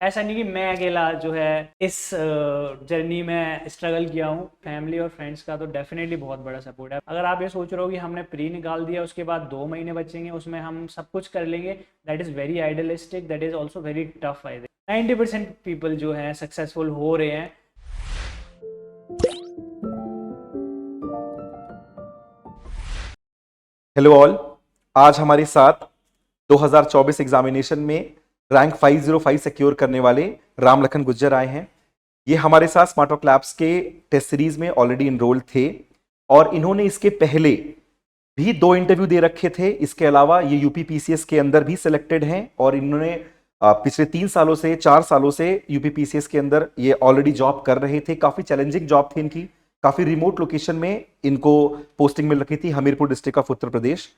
ऐसा नहीं कि मैं अकेला जो है इस जर्नी में स्ट्रगल किया हूँ। फैमिली और फ्रेंड्स का तो डेफिनेटली बहुत बड़ा सपोर्ट है। अगर आप ये सोच रहे हो कि हमने प्री निकाल दिया उसके बाद 2 महीने बचेंगे उसमें हम सब कुछ कर लेंगे, that is very idealistic, that is also very tough. I think 90% people जो हैं सक्सेसफुल हो रहे हैं। Hello all. आज हमारे साथ 2024 एग्जामिनेशन में रैंक 505 सिक्योर करने वाले राम लखन गुज्जर आए हैं। ये हमारे साथ स्मार्ट वर्क लैब्स के टेस्ट सीरीज में ऑलरेडी इनरोल थे और इन्होंने इसके पहले भी 2 इंटरव्यू दे रखे थे। इसके अलावा ये यूपी पीसीएस के अंदर भी सिलेक्टेड हैं और इन्होंने पिछले 3 सालों से 4 सालों से यूपी पीसीएस के अंदर ये ऑलरेडी जॉब कर रहे थे। काफी चैलेंजिंग जॉब थी इनकी, काफी रिमोट लोकेशन में इनको पोस्टिंग मिल रखी थी, हमीरपुर डिस्ट्रिक्ट ऑफ उत्तर प्रदेश।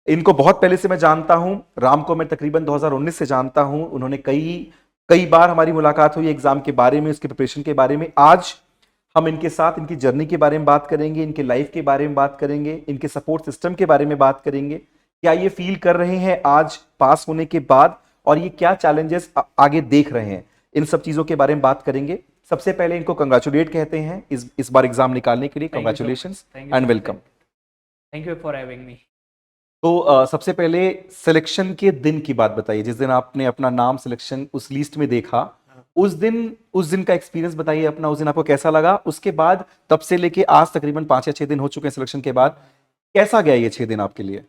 इनको बहुत पहले से मैं जानता हूं। राम को मैं तकरीबन 2019 से जानता हूं। उन्होंने कई कई बार हमारी मुलाकात हुई एग्जाम के बारे में, उसके प्रिपरेशन के बारे में। आज हम इनके साथ इनकी जर्नी के बारे में बात करेंगे, इनके लाइफ के बारे में बात करेंगे, इनके सपोर्ट सिस्टम के बारे में बात करेंगे। क्या ये फील कर रहे हैं आज पास होने के बाद, और ये क्या चैलेंजेस आगे देख रहे हैं, इन सब चीजों के बारे में बात करेंगे। सबसे पहले इनको कंग्रेचुलेट कहते हैं इस बार एग्जाम निकालने के लिए। Thank you so much, congratulations thank you and so much, welcome. Thank you for having me. तो सबसे पहले सिलेक्शन के दिन की बात बताइए, जिस दिन आपने अपना नाम सिलेक्शन उस लिस्ट में देखा। उस दिन का एक्सपीरियंस बताइए अपना। उस दिन आपको कैसा लगा? उसके बाद तब से लेके आज तकरीबन 5 या 6 दिन हो चुके हैं सिलेक्शन के बाद। कैसा गया ये 6 दिन आपके लिए?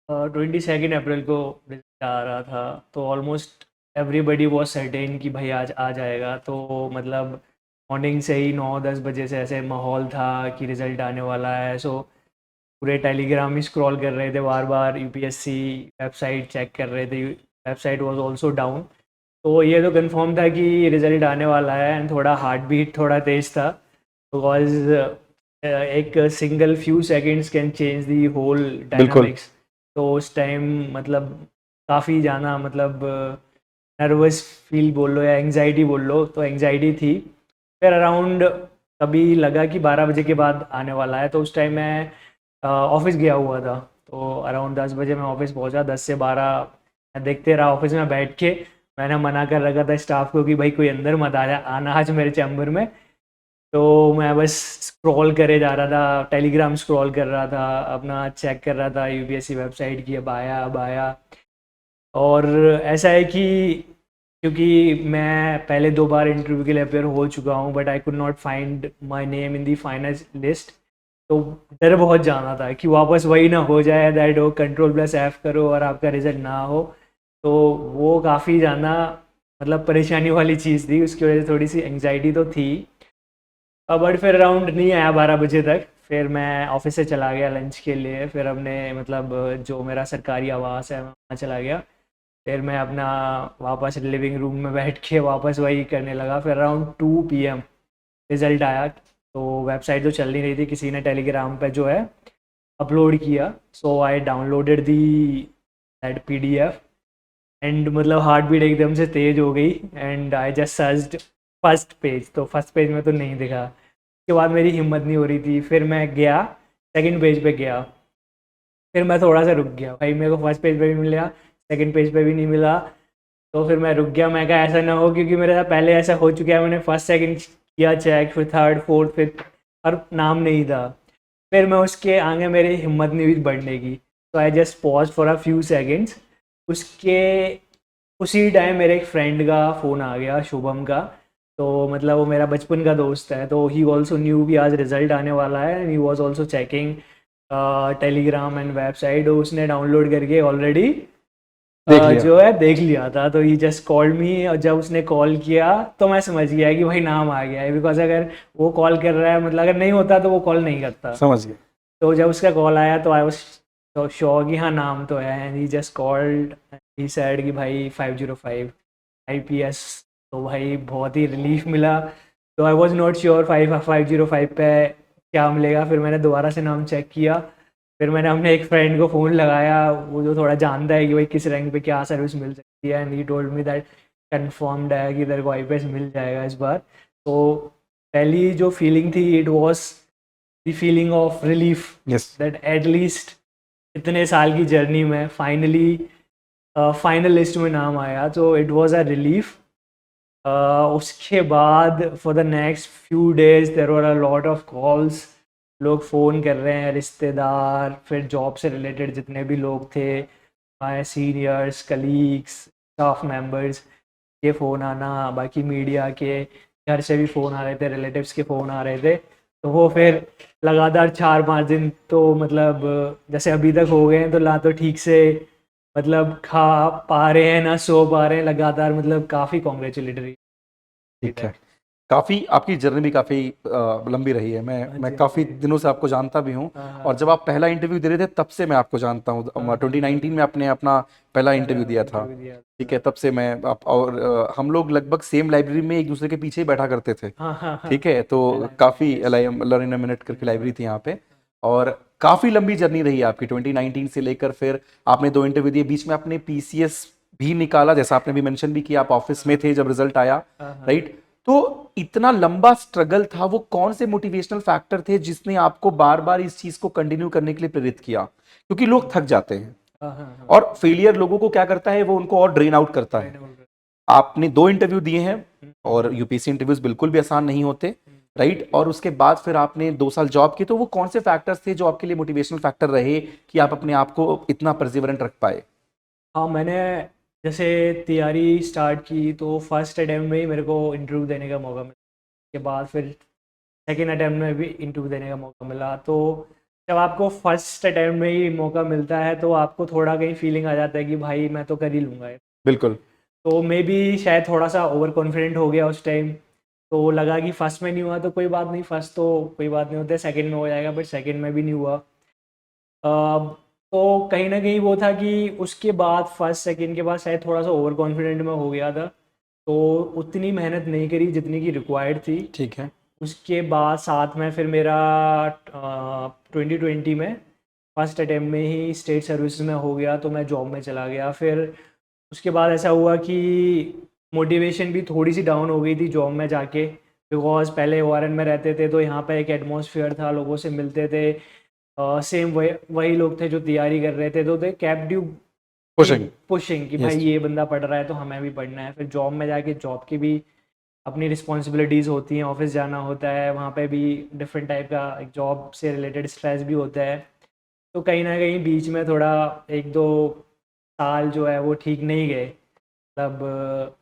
22 अप्रैल को रिजल्ट आ रहा था, तो ऑलमोस्ट एवरीबडी वॉज सर्टेन कि भाई आज आ जाएगा। तो मतलब मॉर्निंग से ही 9-10 बजे से ऐसे माहौल था कि रिज़ल्ट आने वाला है। सो पूरे टेलीग्राम ही स्क्रॉल कर रहे थे, बार बार यूपीएससी वेबसाइट चेक कर रहे थे। Website was also down. तो ये तो कंफर्म था कि रिज़ल्ट आने वाला है। एंड थोड़ा हार्ट बीट थोड़ा तेज़ था, बिकॉज एक single few seconds can change the whole बिल्कुल। डायनामिक्स। तो उस टाइम मतलब काफ़ी ज़्यादा मतलब नर्वस फील बोल लो या एंग्जाइटी बोल लो, तो एंग्जाइटी थी। फिर अराउंड तभी लगा कि 12 बजे के बाद आने वाला है। तो उस टाइम मैं ऑफिस गया हुआ था। तो अराउंड 10 बजे मैं ऑफिस पहुंचा। 10 से 12 मैं देखते रहा ऑफिस में बैठ के। मैंने मना कर रखा था स्टाफ को कि भाई कोई अंदर मत आना आज मेरे चैम्बर में। तो मैं बस स्क्रॉल करे जा रहा था, टेलीग्राम स्क्रॉल कर रहा था, अपना चेक कर रहा था यूपीएससी वेबसाइट की, अब आया। और ऐसा है कि क्योंकि मैं पहले 2 बार इंटरव्यू के लिए अपेयर हो चुका हूँ, but I could not find my name in the final list. तो डर बहुत ज़्यादा था कि वापस वही ना हो जाए, दैट हो Ctrl+F करो और आपका रिजल्ट ना हो। तो वो काफ़ी ज़्यादा मतलब परेशानी वाली चीज़ थी, उसकी वजह से थोड़ी सी एंग्जाइटी तो थी। बट फिर अराउंड नहीं आया 12 बजे तक। फिर मैं ऑफिस से चला गया लंच के लिए। फिर हमने मतलब जो मेरा सरकारी आवास है मैं वहाँ चला गया। फिर मैं अपना वापस लिविंग रूम में बैठ के वापस वही करने लगा। फिर अराउंड 2 PM रिज़ल्ट आया। तो वेबसाइट तो चल नहीं रही थी, किसी ने टेलीग्राम पे जो है अपलोड किया। So I downloaded the that PDF। And मतलब हार्ट बीट एकदम से तेज़ हो गई। And I just searched first page, तो फर्स्ट पेज में तो नहीं दिखा। उसके बाद मेरी हिम्मत नहीं हो रही थी। फिर मैं गया सेकंड पेज पे गया। फिर मैं थोड़ा सा रुक गया, भाई मेरे को फर्स्ट पेज पे भी मिला, सेकंड पेज पे भी नहीं मिला। तो फिर मैं रुक गया। मैं कहा ऐसा ना हो, क्योंकि मेरे साथ पहले ऐसा हो चुका है, मैंने फर्स्ट सेकंड किया चेक, फिर थर्ड फोर्थ फिफ्थ, और नाम नहीं था। फिर मैं उसके आगे मेरी हिम्मत नहीं हुई बढ़ने की। तो I just pause for a few seconds. उसके उसी टाइम मेरे एक फ्रेंड का फ़ोन आ गया, शुभम का। तो मतलब वो मेरा बचपन का दोस्त है। तो ही ऑल्सो न्यू भी आज रिजल्ट आने वाला है, and he was also checking Telegram and website. उसने डाउनलोड करके ऑलरेडी देख लिया। जो है देख लिया था। तो ही जस्ट कॉल्ड मी, और जब उसने कॉल किया तो मैं समझ गया कि भाई नाम आ गया है। बिकॉज अगर वो कॉल कर रहा है, मतलब अगर नहीं होता तो वो कॉल नहीं करता। समझ गया। तो जब उसका कॉल आया तो आई वाज तो श्योर कि हाँ नाम तो है। And he just called, he said कि भाई 505 IPS। तो भाई बहुत ही रिलीफ मिला। तो आई वाज नॉट श्योर 505 पे क्या मिलेगा। फिर मैंने दोबारा से नाम चेक किया। फिर मैंने अपने एक फ्रेंड को फ़ोन लगाया, वो जो थोड़ा जानता है कि भाई किस रैंक पे क्या सर्विस मिल सकती है। And he told me that confirmed है कि तेरे को IPS मिल जाएगा इस बार। तो पहली जो फीलिंग थी, it was the feeling of relief, yes. That at least इतने साल की जर्नी में फाइनली फाइनल लिस्ट में नाम आया। तो इट वाज अ रिलीफ। उसके बाद for the next few days there were a lot of calls, लोग फ़ोन कर रहे हैं, रिश्तेदार, फिर जॉब से रिलेटेड जितने भी लोग थे, my seniors, colleagues, staff members के फ़ोन आना, बाकी मीडिया के घर से भी फ़ोन आ रहे थे, रिलेटिव्स के फ़ोन आ रहे थे। तो वो फिर लगातार 4-5 दिन तो मतलब जैसे अभी तक हो गए हैं, तो ना तो ठीक से मतलब खा पा रहे हैं, ना सो पा रहे हैं, लगातार मतलब काफ़ी कॉन्ग्रेचुलेटरी। ठीक है। काफ़ी आपकी जर्नी भी काफ़ी लंबी रही है। मैं हाँ मैं जी, हाँ काफ़ी जी। दिनों से आपको जानता भी हूँ हाँ, और जब आप पहला इंटरव्यू दे रहे थे तब से मैं आपको जानता हूँ। हाँ, 2019 में आपने अपना पहला इंटरव्यू दिया था। इंटरव्यू दिया ठीक था। है, तब से मैं आप और हम लोग लगभग सेम लाइब्रेरी में एक दूसरे के पीछे ही बैठा करते थे। हाँ, हाँ, हाँ। ठीक है, तो काफ़ी लर्न इन अ मिनट करके लाइब्रेरी थी यहाँ पे और काफ़ी लंबी जर्नी रही है आपकी 2019 से लेकर फिर आपने 2 इंटरव्यू दिए, बीच में आपने पीसीएस भी निकाला, जैसा आपने भी मेंशन भी किया, आप ऑफिस में थे जब रिजल्ट आया, हाँ, हाँ। राइट? तो इतना लंबा स्ट्रगल था, वो कौन से मोटिवेशनल फैक्टर थे जिसने आपको बार बार इस चीज को कंटिन्यू करने के लिए प्रेरित किया? क्योंकि लोग थक जाते हैं हाँ, हाँ, हाँ। और फेलियर लोगों को क्या करता है, वो उनको और ड्रेन आउट करता है। आपने 2 इंटरव्यू दिए हैं और यूपीएससी इंटरव्यूज बिल्कुल भी आसान नहीं होते, राइट? और उसके बाद फिर आपने 2 साल जॉब की, तो वो कौन से फैक्टर्स थे जो आपके लिए मोटिवेशनल फैक्टर रहे कि आप अपने आप को इतना परसिवरेंट रख पाए? हाँ, मैंने जैसे तैयारी स्टार्ट की तो फर्स्ट अटेम्प्ट में ही मेरे को इंटरव्यू देने का मौका मिला। उसके बाद फिर सेकेंड अटेम्प्ट में भी इंटरव्यू देने का मौका मिला। तो जब आपको फर्स्ट अटेम्प्ट में ही मौका मिलता है तो आपको थोड़ा कहीं फीलिंग आ जाता है कि भाई मैं तो कर ही लूँगा ये। बिल्कुल। तो मे बी शायद थोड़ा सा ओवर कॉन्फिडेंट हो गया उस टाइम। तो लगा कि फर्स्ट में नहीं हुआ तो कोई बात नहीं, फर्स्ट तो कोई बात नहीं होता, सेकंड में हो जाएगा, बट सेकंड में भी नहीं हुआ। तो कहीं न कहीं वो था कि उसके बाद फर्स्ट सेकंड के बाद शायद थोड़ा-सा ओवर कॉन्फिडेंट मैं हो गया था। तो उतनी मेहनत नहीं करी जितनी की रिक्वायर्ड थी। ठीक है। उसके बाद साथ में फिर मेरा 2020 में फर्स्ट अटेम्प्ट में ही स्टेट सर्विसेज में हो गया, तो मैं जॉब में चला गया। फिर उसके बाद ऐसा हुआ कि मोटिवेशन भी थोड़ी सी डाउन हो गई थी जॉब में जाके, बिकॉज पहले ओआरएन में रहते थे तो यहाँ पे एक एटमॉस्फेयर था, लोगों से मिलते थे, सेम वही वही लोग थे जो तैयारी कर रहे थे, तो दे कैप्ड यू पुशिंग। पुशिंग कि भाई यस। ये बंदा पढ़ रहा है तो हमें भी पढ़ना है। फिर जॉब में जाके जॉब की भी अपनी रिस्पॉन्सिबिलिटीज़ होती हैं, ऑफिस जाना होता है, वहाँ पे भी डिफरेंट टाइप का एक जॉब से रिलेटेड स्ट्रेस भी होता है। तो कहीं ना कहीं बीच में थोड़ा 1-2 साल जो है वो ठीक नहीं गए, मतलब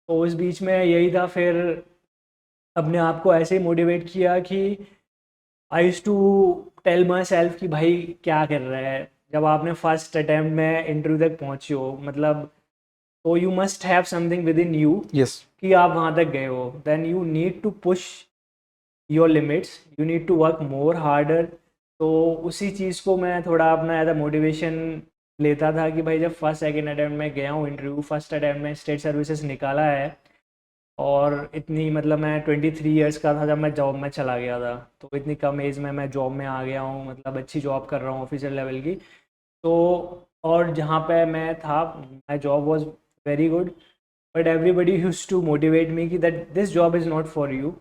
तो उस बीच में यही था। फिर अपने आप को ऐसे ही मोटिवेट किया कि I use to tell myself कि भाई क्या कर रहा है। जब आपने फर्स्ट अटैम्प्ट में इंटरव्यू तक पहुँचे हो, मतलब तो you must have something within you yes. कि आप वहाँ तक गए हो, then you need to push your limits, you need to work more harder. तो उसी चीज़ को मैं थोड़ा अपना एज अ मोटिवेशन लेता था कि भाई जब फर्स्ट सेकेंड अटैम्प्ट में गया हूँ इंटरव्यू, फर्स्ट अटैम्प्ट में स्टेट सर्विसेज निकाला है, और इतनी मतलब मैं 23 ईयर्स का था जब मैं जॉब में चला गया था, तो इतनी कम एज में मैं जॉब में आ गया हूँ, मतलब अच्छी जॉब कर रहा हूँ ऑफिसर लेवल की। तो और जहाँ पे मैं था, my job was very good, but everybody use to motivate me कि that this job is not for you,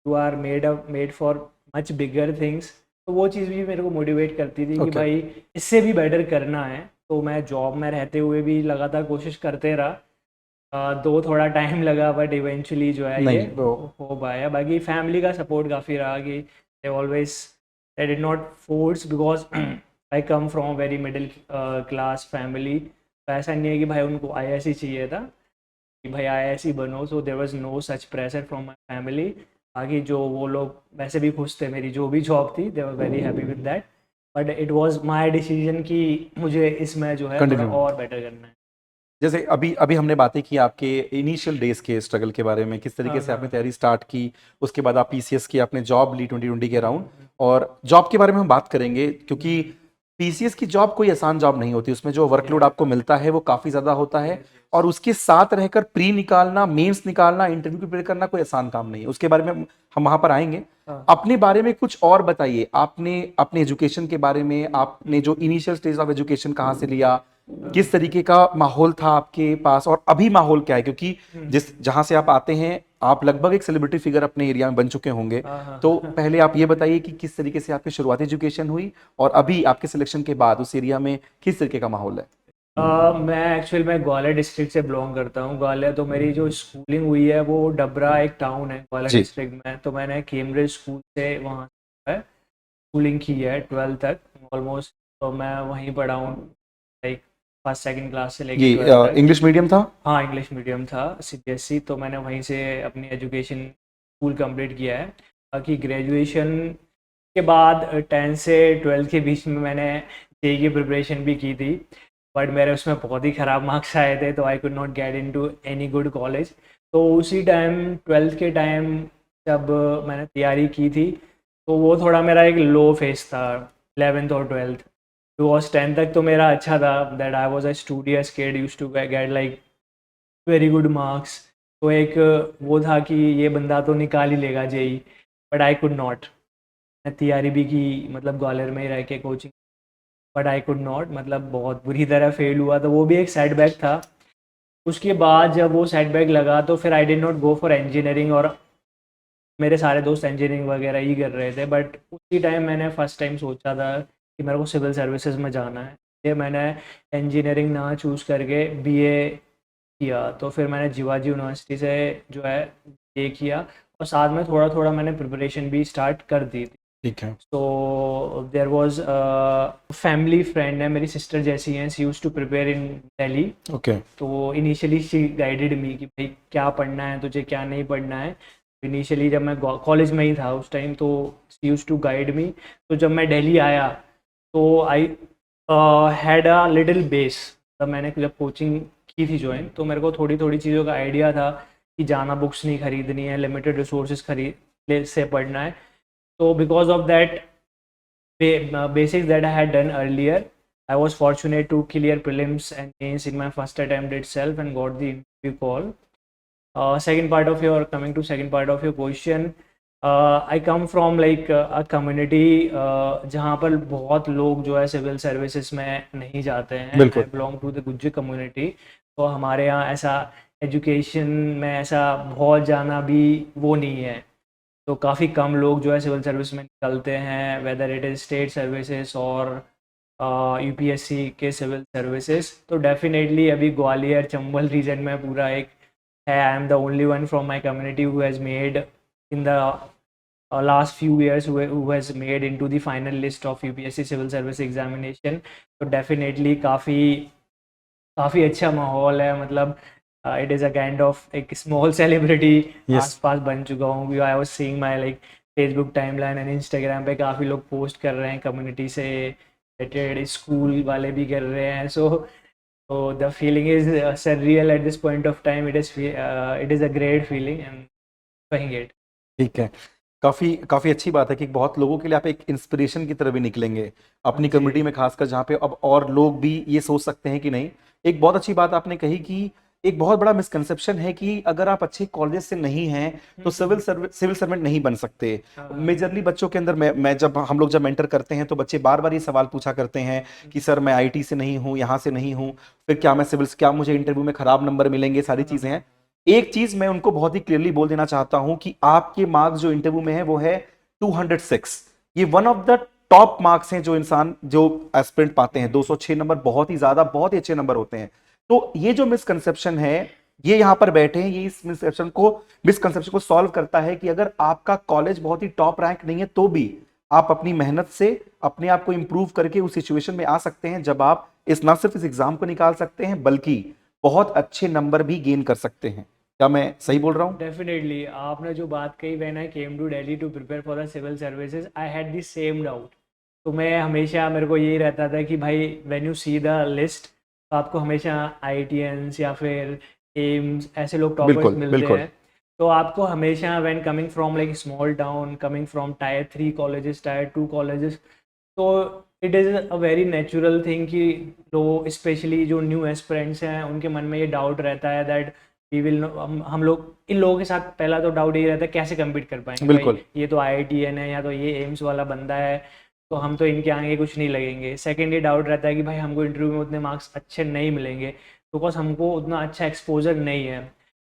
you are made for much bigger things. तो वो चीज़ भी मेरे को मोटिवेट करती थी कि ओके। भाई इससे भी बेटर करना है। तो मैं जॉब में रहते हुए भी लगातार कोशिश करते रहा। दो थोड़ा टाइम लगा बट इवेंचुअली जो है ये नहीं वो हो पाया। बाकी फैमिली का सपोर्ट काफ़ी रहा कि they always, they did not force, because I come from very middle class family. तो ऐसा नहीं है कि भाई उनको आईएएस ही चाहिए था कि भाई आईएएस ही बनो, so there was no such pressure from my family. बाकी जो वो लोग वैसे भी खुश थे, मेरी जो भी जॉब थी they were very happy with that, but it was my decision कि मुझे इसमें जो है थोड़ा कंटिन्यू। और बेटर करना है। जैसे अभी अभी हमने बातें की आपके इनिशियल डेज के स्ट्रगल के बारे में, किस तरीके हाँ, से आपने हाँ। तैयारी स्टार्ट की, उसके बाद आप पीसीएस की, आपने जॉब ली 2020 के अराउंड, और जॉब के बारे में हम बात करेंगे क्योंकि पीसीएस की जॉब कोई आसान जॉब नहीं होती, उसमें जो वर्कलोड आपको मिलता है वो काफ़ी ज़्यादा होता है और उसके साथ रहकर प्री निकालना, मेंस निकालना, इंटरव्यू प्रिपेयर करना कोई आसान काम नहीं है, उसके बारे में हम वहाँ पर आएंगे। हाँ। अपने बारे में कुछ और बताइए, आपने अपने एजुकेशन के बारे में, आपने जो इनिशियल स्टेज ऑफ एजुकेशन कहाँ से लिया, किस तरीके का माहौल था आपके पास और अभी माहौल क्या है, क्योंकि जिस जहां से आप आते हैं आप लगभग एक सेलिब्रिटी फिगर अपने एरिया में बन चुके होंगे, हाँ, हाँ, तो हाँ। पहले आप ये बताइए कि किस तरीके से आपकी शुरुआती एजुकेशन हुई और अभी आपके सिलेक्शन के बाद उस एरिया में किस तरीके का माहौल है? मैं एक्चुअल में ग्वालियर डिस्ट्रिक्ट से बिलोंग करता हूँ। ग्वालियर तो मेरी जो स्कूलिंग हुई है वो डबरा एक टाउन है ग्वालियर जी। डिस्ट्रिक्ट में, तो मैंने कैम्ब्रिज स्कूल से वहाँ है स्कूलिंग की है 12th तक ऑलमोस्ट। तो मैं वहीं पढ़ा हूँ लाइक फर्स्ट सेकंड क्लास से लेके ये 12th तक। इंग्लिश मीडियम था? हाँ इंग्लिश मीडियम था सीबीएसई, तो मैंने वहीं से अपनी एजुकेशन स्कूल कंप्लीट किया है। बाकी ग्रेजुएशन के बाद 10th से 12th के बीच में मैंने जेईई की प्रिपरेशन भी की थी, बट मेरे उसमें बहुत ही ख़राब मार्क्स आए थे, तो आई could not get into any good college. तो उसी टाइम 12th के टाइम जब मैंने तैयारी की थी, तो वो थोड़ा मेरा एक लो फेस था 11th और 12th। बिकॉज 10th तक तो मेरा अच्छा था, that I was a studious kid used to get like very good marks. तो एक वो था कि ये बंदा तो निकाल ही लेगा JEE, but I could not. मैं तैयारी भी की मतलब ग्वालियर में ही रह के coaching, but I could not, मतलब बहुत बुरी तरह फेल हुआ, तो वो भी एक सेटबैक था। उसके बाद जब वो सेटबैक लगा तो फिर I did not go for engineering, और मेरे सारे दोस्त इंजीनियरिंग वगैरह ही कर रहे थे, बट उसी टाइम मैंने फ़र्स्ट टाइम सोचा था कि मेरे को सिविल सर्विसेज में जाना है। ये मैंने इंजीनियरिंग ना चूज़ करके बीए किया, तो फिर मैंने जीवाजी यूनिवर्सिटी से जो है ये किया, और साथ में थोड़ा थोड़ा मैंने प्रिपरेशन भी स्टार्ट कर दी थी। ठीक है। So there was family friend है, मेरी सिस्टर जैसी हैं, she used to prepare in Delhi. Okay. तो इनिशियली शी गाइडेड मी कि भाई क्या पढ़ना है तुझे, क्या नहीं पढ़ना है। इनिशियली जब मैं कॉलेज में ही था उस टाइम, तो she used to guide me. तो जब मैं दिल्ली आया तो I had a little base. तब मैंने जब कोचिंग की थी ज्वाइन, तो मेरे को थोड़ी थोड़ी चीज़ों का आइडिया था कि जाना बुक्स नहीं खरीदनी है, लिमिटेड रिसोर्सेज खरीद से पढ़ना है। So because of that basics that I had done earlier, I was fortunate to clear prelims and mains in my first attempt itself and got the interview call. Second part of your coming to second part of your question, I come from like a community जहाँ पर बहुत लोग जो है civil services में नहीं जाते हैं। बिल्कुल। I belong to the Gujjar community. तो हमारे यहाँ ऐसा एजुकेशन में ऐसा बहुत जाना भी वो नहीं है, तो काफ़ी कम लोग जो है सिविल सर्विस में निकलते हैं, whether it is state services और यूपीएससी के सिविल सर्विसेज। तो डेफिनेटली अभी ग्वालियर चंबल रीजन में पूरा एक है, I am the only one from my community who has made in the last few years who has made into the final list of UPSC civil service examination। तो definitely काफ़ी काफ़ी अच्छा माहौल है, मतलब it is a kind of एक small celebrity yes. आसपास बन चुका हूँ। I was seeing my like Facebook timeline and Instagram पे काफ़ी लोग पोस्ट कर रहे हैं कम्युनिटी से रिलेटेड, स्कूल वाले भी कर रहे हैं। So the feeling is surreal at this point of time। it is a great feeling and enjoying it। ठीक है। काफी काफी अच्छी बात है कि बहुत लोगों के लिए आप एक इंस्पिरेशन की तरह भी निकलेंगे हाँ अपनी जी। कम्युनिटी में, खासकर जहाँ पे अब और लोग भी ये सोच सकते हैं कि नहीं। एक बहुत अच्छी बात आपने कही कि एक बहुत बड़ा मिसकंसेप्शन है कि अगर आप अच्छे कॉलेज से नहीं हैं तो सिविल सर्वेंट नहीं बन सकते। हाँ, मेजरली बच्चों के अंदर मैं जब हम लोग जब मेंटर करते हैं तो बच्चे बार बार ये सवाल पूछा करते हैं कि सर मैं आईटी से नहीं हूँ, यहाँ से नहीं हूँ, फिर क्या मैं सिविल, क्या मुझे इंटरव्यू में खराब नंबर मिलेंगे, सारी चीजें हैं। एक चीज मैं उनको बहुत ही क्लियरली बोल देना चाहता हूं कि आपके मार्क्स जो इंटरव्यू में है वो है 206। ये one of the top marks हैं जो इंसान, जो एस्पिरेंट पाते हैं। 206 नंबर बहुत ही ज्यादा, बहुत ही अच्छे नंबर होते हैं। तो ये जो मिसकंसेप्शन है, ये यहां पर बैठे हैं, ये इस मिसकंसेप्शन को सॉल्व करता है कि अगर आपका कॉलेज बहुत ही टॉप रैंक नहीं है तो भी आप अपनी मेहनत से अपने आप को इंप्रूव करके उस सिचुएशन में आ सकते हैं जब आप इस ना सिर्फ इस एग्जाम को निकाल सकते हैं बल्कि बहुत अच्छे नंबर भी गेन कर सकते हैं। क्या मैं सही बोल रहा हूँ? डेफिनेटली आपने जो बात कही, when I came to Delhi to prepare for the civil services I had the same doubt. तो मैं हमेशा, मेरे को यही रहता था कि भाई when you see the list, तो आपको हमेशा आईआईटीएंस या फिर एम्स ऐसे लोग टॉपर्स बिल्कुल मिलते बिल्कुल। हैं। तो आपको हमेशा when coming from like small town, coming from tier 3 colleges, tier 2 colleges, तो it is a very natural thing कि लोग स्पेशली जो न्यू एस्पिरेंट्स हैं उनके मन में ये डाउट रहता है दैट वी विल, हम लोग इन लोगों के साथ पहला तो डाउट ये रहता है कैसे कम्पीट कर पाएंगे भाई, बिल्कुल ये तो आईआईटीएन है या तो ये एम्स वाला बंदा है, तो हम तो इनके आगे कुछ नहीं लगेंगे। सेकेंड ये डाउट रहता है कि भाई हमको इंटरव्यू में उतने मार्क्स अच्छे नहीं मिलेंगे बिकॉज हमको उतना अच्छा एक्सपोजर नहीं है।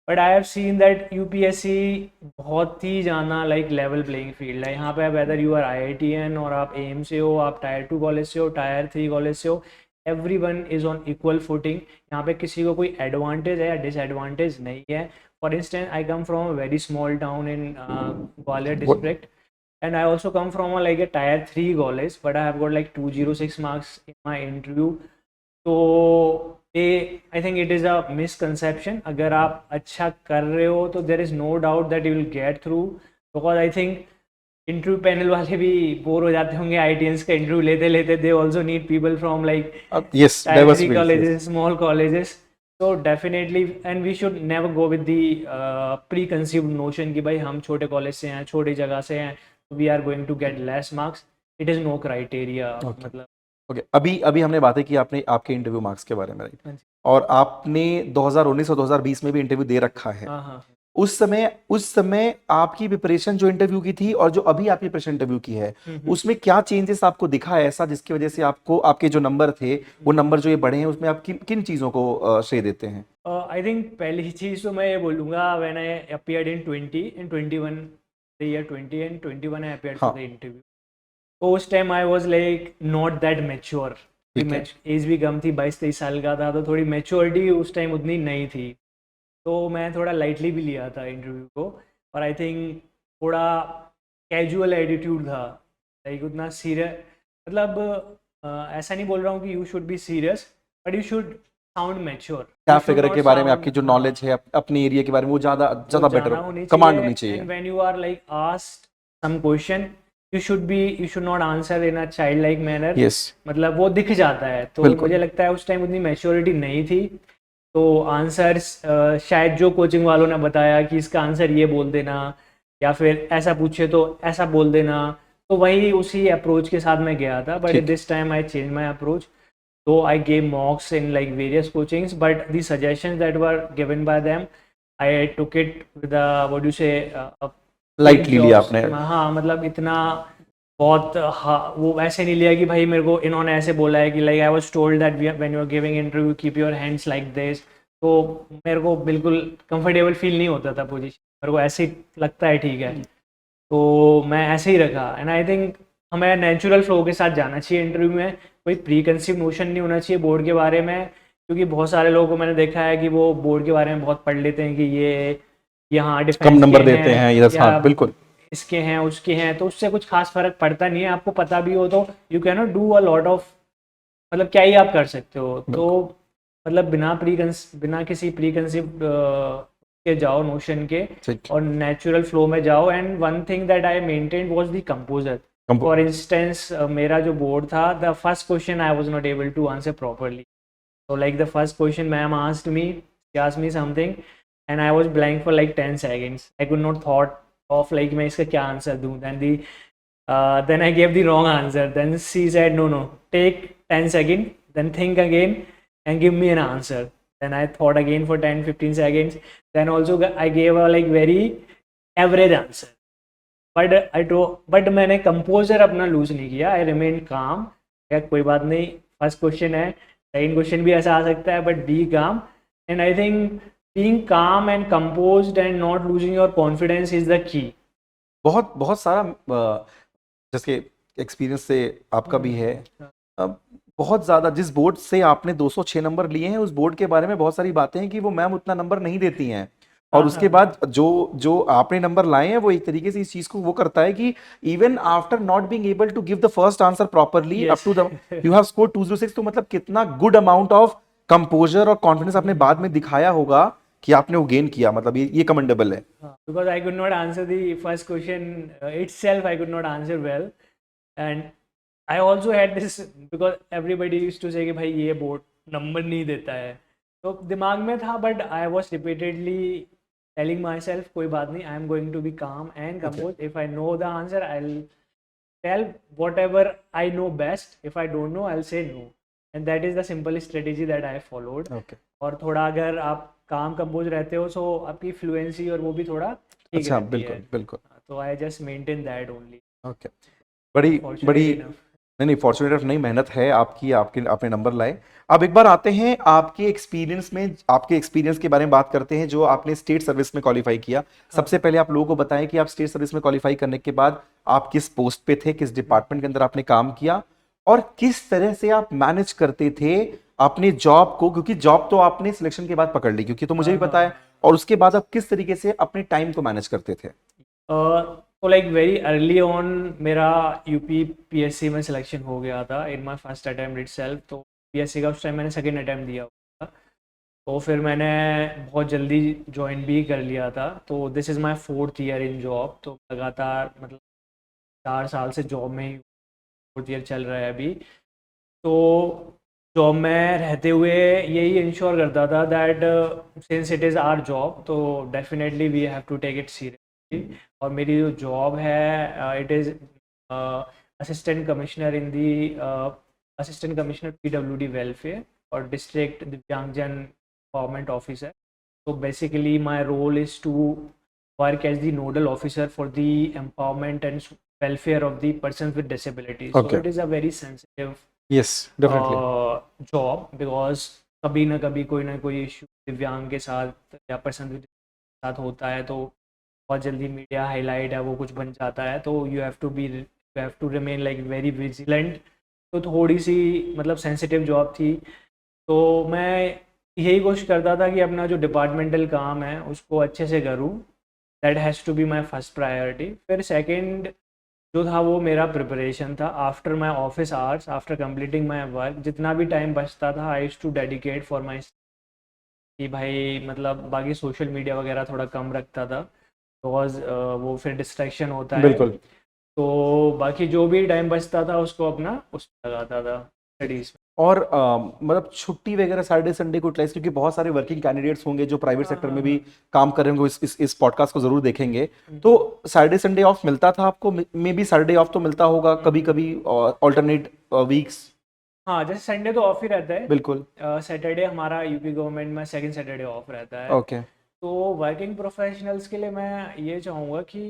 But I have seen that UPSC बहुत ही ज़्यादा लाइक लेवल प्लेइंग फील्ड है। यहाँ पे वेदर यू आर आईआईटीएन और आप एम से हो, आप टायर 2 कॉलेज से हो, टायर 3 कॉलेज से हो, everyone is on equal footing. यहाँ पे किसी को कोई advantage है या disadvantage नहीं है. For instance, I come from a very small town in Gwalior district, and I also come from like a tier 3 college, but I have got like 206 marks in my interview. तो I think it is a misconception. अगर आप अच्छा कर रहे हो तो there is no doubt that you will get through, because I think interview panel वाले भी बोर हो जाते होंगे IITians का इंटरव्यू लेते लेते. They also need people from like yes, tier diverse 3 fields, yes. colleges, small colleges. So definitely, and we should never go with the preconceived notion कि भाई हम छोटे कॉलेज से हैं, छोटी जगह से हैं, we are going to get less marks. It is no criteria. Okay. मतलब ओके, अभी हमने बातें की आपने आपके इंटरव्यू मार्क्स के बारे में, राइट? हाँ जी. और आपने 2019 और 2020 में भी इंटरव्यू दे रखा है. हाँ हाँ. उस समय आपकी प्रिपरेशन जो इंटरव्यू की थी और जो अभी आपकी प्रिपरेशन इंटरव्यू की है, उसमें क्या चेंजेस आपको दिखा है ऐसा जिसकी वजह से आपको आपके जो नंबर थे वो नंबर जो ये बढ़े हैं, उसमें आप किन किन चीज़ों को श्रेय देते हैं? I think पहली चीज़ तो मैं ये बोलूँगा, when I appeared in 20 and 21, the year 20 and 21 I appeared for हाँ. the interview. तो उस time I was like not that mature. ठीक है. एज भी कम थी, 22-23 साल का था, तो थोड़ी मेच्योरिटी उस टाइम उतनी नहीं थी. तो मैं थोड़ा लाइटली भी लिया था इंटरव्यू को, और आई थिंक थोड़ा कैजुअल एटीट्यूड था, लाइक उतना सीरियस, मतलब ऐसा नहीं बोल रहा हूँ कि you should be serious, but you should sound mature. Staff वगैरह के बारे में आपकी जो नॉलेज है अपने एरिया के बारे में वो ज़्यादा बेटर कमांड होनी चाहिए. And when you are like asked some question, you should not answer in a child like manner. Yes. मतलब वो दिख जाता है. तो मुझे लगता है उस टाइम उतनी मैच्योरिटी नहीं थी, तो आंसर्स शायद जो कोचिंग वालों ने बताया कि इसका आंसर ये बोल देना, या फिर ऐसा पूछे तो ऐसा बोल देना, तो वही उसी अप्रोच के साथ मैं गया था. But this time I change my approach. तो I gave mocks in like various coachings, but the suggestions that were given by them I took it with what you say lightly लिया आपने. हाँ, मतलब इतना बहुत वो ऐसे नहीं लिया कि भाई मेरे को इन्होंने ऐसे बोला है कि like I was told that when you are giving interview keep your hands like this. तो मेरे को बिल्कुल कंफर्टेबल फील नहीं होता था पोजीशन, मेरे को ऐसे ही लगता है ठीक है, तो मैं ऐसे ही रखा. एंड आई थिंक हमें नेचुरल फ्लो के साथ जाना चाहिए इंटरव्यू में. कोई प्री कंसीव नोशन नहीं होना चाहिए बोर्ड के बारे में, क्योंकि बहुत सारे लोगों को मैंने देखा है कि वो बोर्ड के बारे में बहुत पढ़ लेते हैं कि ये यहाँ कम नंबर देते हैं इधर. हाँ, बिल्कुल इसके हैं उसके हैं, तो उससे कुछ खास फर्क पड़ता नहीं है. आपको पता भी हो तो you can not do a lot of, मतलब क्या ही आप कर सकते हो. तो मतलब बिना किसी प्री कंसीव के जाओ नोशन के, और नेचुरल फ्लो में जाओ. And one thing that I maintained was the composure. For instance मेरा जो बोर्ड था, the first question I was not able to answer properly. So like the first question ma'am asked me, she asked me something and I was blank for like 10 seconds. I could not thought of like मैं इसका क्या answer दूँ. Then I gave the wrong answer. Then she said no, take 10 seconds, then think again and give me an answer. Then I thought again for 10-15 seconds. Then also I gave a like very average answer. But मैंने composure अपना loose नहीं किया. I remained calm. या कोई बात नहीं, first question है, second question भी ऐसा आ सकता है, बट बी काम. एंड आई थिंक बीइंग काम and composed and not losing your confidence is the key. बहुत सारा जैसे एक्सपीरियंस से आपका भी है, बहुत ज़्यादा जिस बोर्ड से आपने 206 नंबर लिए हैं उस बोर्ड के बारे में बहुत सारी बातें हैं कि वो मैम उतना नंबर नहीं देती हैं, और उसके बाद जो आपने नंबर लाए हैं वो एक तरीके से इस चीज को वो करता है कि even after not being able to give the first answer properly up to the you have scored 206. तो मतलब कितना गुड अमाउंट ऑफ कंपोजर और कॉन्फिडेंस आपने बाद में दिखाया होगा कि आपने वो गेन किया. मतलब ये कमेंडेबल है. Because I could not answer the first question itself, I could not answer well. And I also had this because everybody used to say कि भाई ये बोर्ड नंबर नहीं देता है, तो दिमाग में था. But I was repeatedly telling myself कोई बात नहीं, I am going to be calm and composed. If I know the answer, I'll tell whatever I know best. If I don't know, I'll say no. And that is the simple strategy that I followed. Okay. और थोड़ा अगर आप calm composed रहते हो, so आपकी fluency और वो भी थोड़ा ठीक अच्छा, रहती है. बिल्कुल. तो I just maintain that only. Okay. बड़ी नहीं फॉर्चुनेट नहीं, मेहनत है आपकी, आपने नंबर लाए. अब एक बार आते हैं आपके एक्सपीरियंस में, आपके एक्सपीरियंस के बारे में बात करते हैं जो आपने स्टेट सर्विस में क्वालिफाई किया. सबसे पहले आप लोगों को बताएं कि आप स्टेट सर्विस में क्वालिफाई करने के बाद आप किस पोस्ट पे थे, किस डिपार्टमेंट के अंदर आपने काम किया, और किस तरह से आप मैनेज करते थे अपने जॉब को, क्योंकि जॉब तो आपने सिलेक्शन के बाद पकड़ ली, क्योंकि तो मुझे भी पता है, और उसके बाद आप किस तरीके से अपने टाइम को मैनेज करते थे? तो लाइक वेरी अर्ली ऑन मेरा यूपी पीएससी में सिलेक्शन हो गया था in my first attempt itself. तो पीएससी का उस टाइम मैंने सेकंड अटेम्प्ट दिया हुआ था, तो फिर मैंने बहुत जल्दी ज्वाइन भी कर लिया था। तो this is my fourth year in job. तो लगातार मतलब 4 साल से जॉब में ही, फोर्थ ईयर चल रहा है अभी। तो जॉब में रहते हुए यही इंश्योर करता था that since it is our job, तो definitely we have to take it seriously. और मेरी जो जॉब है it is assistant commissioner in the assistant commissioner PWD welfare और डिस्ट्रिक्ट दिव्यांगजन empowerment officer. So basically my role is to work as the nodal officer for the empowerment and welfare of the persons with disabilities. Okay. So it is a very sensitive yes, definitely. job because कभी ना कोई issue दिव्यांग के साथ या person with साथ होता है, तो बहुत जल्दी मीडिया हाईलाइट है वो कुछ बन जाता है। तो you have to remain like very vigilant. तो थोड़ी सी मतलब सेंसिटिव जॉब थी। तो मैं यही कोशिश करता था कि अपना जो डिपार्टमेंटल काम है उसको अच्छे से करूँ। That has to be my first priority. फिर सेकंड जो था वो मेरा प्रिपरेशन था। After my office hours, after completing my work, जितना भी टाइम बचता था I used to dedicate for my, कि भाई मतलब बाकी सोशल मीडिया वगैरह थोड़ा कम रखता था बिकॉज वो फिर डिस्ट्रैक्शन होता है। बिल्कुल। तो बाकी जो भी टाइम बचता था उसको अपना उसमें लगाता था स्टडीज़ में। और मतलब छुट्टी वगैरह सैटरडे संडे को यूटिलाइज, क्योंकि बहुत सारे वर्किंग कैंडिडेट्स होंगे जो प्राइवेट सेक्टर में भी काम कर रहे होंगे, इस पॉडकास्ट को जरूर देखेंगे। तो सैटरडे संडे ऑफ मिलता था आपको? मे बी सैटरडे ऑफ तो मिलता होगा कभी कभी, ऑल्टरनेट वीक्स। हाँ, जैसे संडे तो ऑफ ही रहता है। बिल्कुल। सैटरडे हमारा यूपी गवर्नमेंट में सेकंड सैटरडे ऑफ रहता है। ओके। तो वर्किंग प्रोफेशनल्स के लिए मैं ये चाहूँगा कि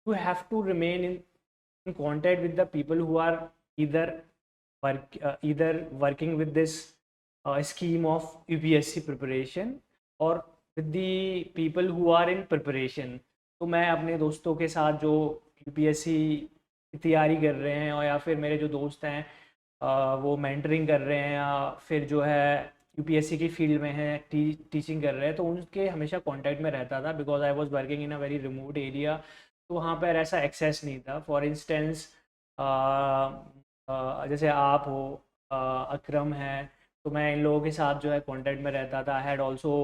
you have to remain in contact with the people who are either working with this scheme of UPSC preparation or with the people who are in preparation। तो मैं अपने दोस्तों के साथ जो UPSC की तैयारी कर रहे हैं और या फिर मेरे जो दोस्त हैं वो मेंटरिंग कर रहे हैं या फिर जो है UPSC की फील्ड में है, टीचिंग कर रहे हैं, तो उनके हमेशा कांटेक्ट में रहता था because I was working in a very remote area. तो वहाँ पर ऐसा एक्सेस नहीं था। फॉर इंस्टेंस जैसे आप हो, अकरम है, तो मैं इन लोगों के साथ जो है कांटेक्ट में रहता था। I had also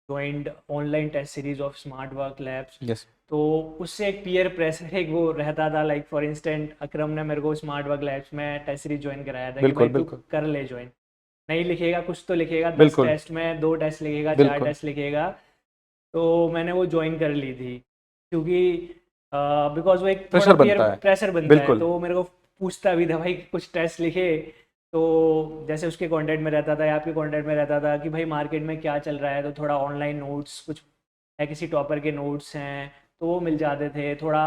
joined online test series of smart work labs. Yes. तो उससे एक पीयर प्रेशर एक वो रहता था। लाइक फॉर इंस्टेंट अकरम ने मेरे को स्मार्ट वर्क लैब्स में टेस्ट सीरीज ज्वाइन कराया था कि बिल्कुल भाई तू बिल्कुल कर ले ज्वाइन। नहीं लिखेगा कुछ तो लिखेगा, 10 बिल्कुल टेस्ट में 2 टेस्ट लिखेगा, 4 बिल्कुल। टेस्ट लिखेगा। तो मैंने वो ज्वाइन कर ली थी क्योंकि बिकॉज वो एक थोड़ा प्रेशर पीयर बनता है। प्रेशर बनता है। बिल्कुल। तो वो मेरे को पूछता भी था भाई कुछ टेस्ट लिखे। तो जैसे उसके कांटेक्ट में रहता था या आपके कांटेक्ट में रहता था कि भाई मार्केट में क्या चल रहा है, तो थोड़ा ऑनलाइन नोट्स कुछ है, किसी टॉपर के नोट्स हैं तो वो मिल जाते थे। थोड़ा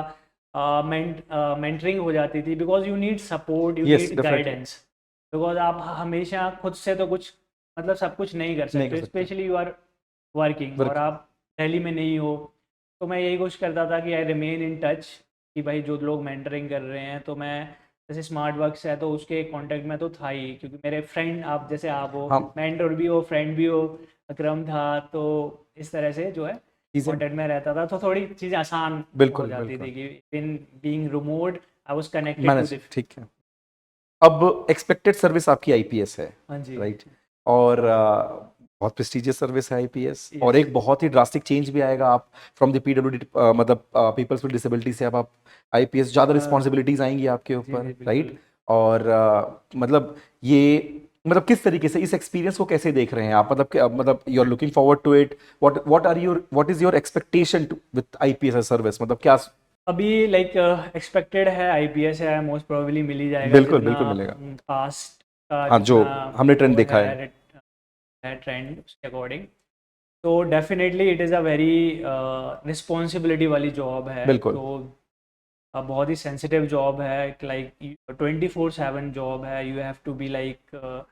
मेंटरिंग हो जाती थी because you need support, you Yes, need definitely. Guidance. Because आप हमेशा खुद से तो कुछ मतलब सब कुछ नहीं कर नहीं सकते, कर सकते। स्पेशली यू आर वर्किंग और आप दिल्ली में नहीं हो। तो मैं यही कोशिश करता था कि आई रिमेन इन टच, कि भाई जो लोग मेंटरिंग कर रहे हैं, तो मैं जैसे स्मार्ट वर्क्स है तो उसके कांटेक्ट में तो था ही, क्योंकि मेरे फ्रेंड आप जैसे आप हो, हाँ। मेंटर भी हो, फ्रेंड भी हो, अकरम था। तो इस तरह से जो है चीजें कांटेक्ट में रहता था, तो थोड़ी चीज़ें आसान हो बिल्कुल जाती बिल्कुल थी कि in being remote I was connected to manage, this. ठीक है। अब एक्सपेक्टेड सर्विस आपकी आईपीएस है, हाँ जी। राइट? और बहुत प्रेस्टिजियस सर्विस है आईपीएस, और Yes. एक बहुत ही ड्रास्टिक चेंज भी आएगा। आप फ्रॉम द पीडब्ल्यूडी मतलब पीपल्स विद डिसेबिलिटी से अब आप आईपीएस, ज़्यादा रिस्पॉन्सिबिलिटीज आएंगी आपके जी ऊपर, जी बिल्कुल। राइट? और मतलब ये मतलब किस तरीके से इस एक्सपीरियंस को कैसे देख रहे हैं आप? मतलब you are looking forward to it, what is your expectation with IPS service? मतलब क्या? अभी लाइक एक्सपेक्टेड है आईपीएस है, मोस्ट प्रोबेबली मिल ही जाएगा बिल्कुल जितना बिल्कुल मिलेगा। पास्ट का हाँ, जो जितना हमने ट्रेंड वो देखा है। है ट्रेंड उसके अकॉर्डिंग। तो definitely it is a very responsibility वाली जॉब है। बिल्कुल। तो बहुत ही सेंसिटिव जॉब है, लाइक 24/7 जॉब है। You have to be like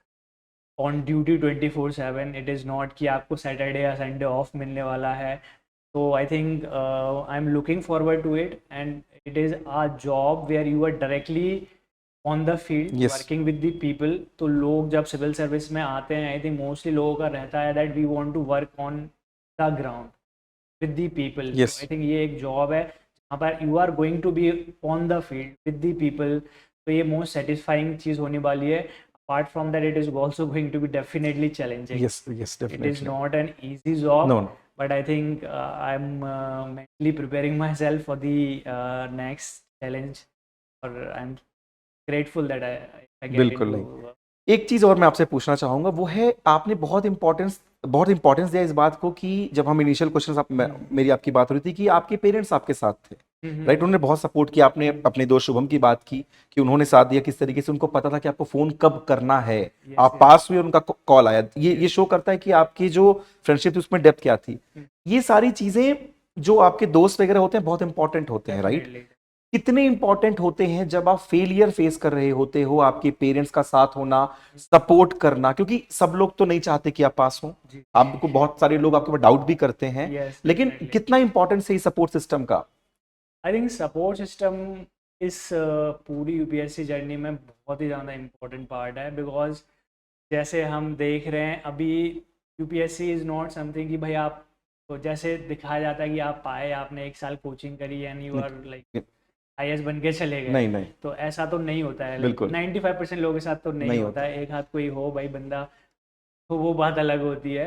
on duty 24/7। It is not कि आपको सैटरडे या संडे ऑफ मिलने वाला है। तो I think I am looking forward to it, and it is a job where you are directly on the field Yes. Working with the people. तो लोग जब सिविल सर्विस में आते हैं, आई थिंक मोस्टली लोगों का रहता है that we want to work on the ground with the people. Yes. I think ये एक जॉब है जहाँ पर you are going to be on the field with the people. तो ये मोस्ट सेटिस्फाइंग चीज़ होने वाली है। Apart from that, it is also going to be definitely challenging. Yes, yes, It is definitely. not an easy job, No, no. but I think I'm mentally preparing myself for the next challenge, or I'm grateful that I get बिल्कुल into नहीं। एक चीज और मैं आपसे पूछना चाहूंगा, वो है आपने बहुत इंपॉर्टेंस दिया इस बात को कि जब हम इनिशियल क्वेश्चंस मेरी आपकी बात हो रही थी कि आपके पेरेंट्स आपके साथ थे, राइट? उन्होंने बहुत सपोर्ट किया। आपने अपने दोस्त शुभम की बात की कि उन्होंने साथ दिया, किस तरीके से उनको पता था कि आपको फोन कब करना है। आप पास हुए, उनका कॉल आया। ये शो करता है कि आपकी जो फ्रेंडशिप थी उसमें डेप्थ क्या थी। ये सारी चीजें जो आपके दोस्त वगैरह होते हैं बहुत इंपॉर्टेंट होते हैं, राइट? Definitely. कितने इंपॉर्टेंट होते हैं जब आप फेलियर फेस कर रहे होते हो, आपके पेरेंट्स का साथ होना, सपोर्ट करना, क्योंकि सब लोग तो नहीं चाहते कि आप पास हो। जी। आपको बहुत सारे लोग आपके ऊपर डाउट भी करते हैं, Yes, लेकिन definitely. कितना इंपॉर्टेंस है सपोर्ट सिस्टम का? आई थिंक सपोर्ट सिस्टम इस पूरी यूपीएससी जर्नी में बहुत ही ज़्यादा इम्पोर्टेंट पार्ट है। बिकॉज जैसे हम देख रहे हैं अभी, यूपीएससी इज़ नॉट समथिंग कि भाई आप, तो जैसे दिखाया जाता है कि आप आए, आपने एक साल कोचिंग करी and you are like IAS बन के चले गए। नहीं, नहीं, तो ऐसा तो नहीं होता है। बिल्कुल 95% लोगों के साथ तो नहीं नहीं होता होता। है। एक हाथ कोई हो भाई बंदा, तो वो बात अलग होती है।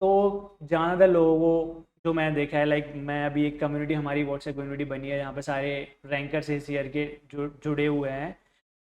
तो ज़्यादातर लोगों को जो मैं देखा है, लाइक मैं अभी एक कम्युनिटी, हमारी व्हाट्सएप कम्युनिटी बनी है जहाँ पे सारे रैंकर्स इस ईयर के जुड़े हुए हैं।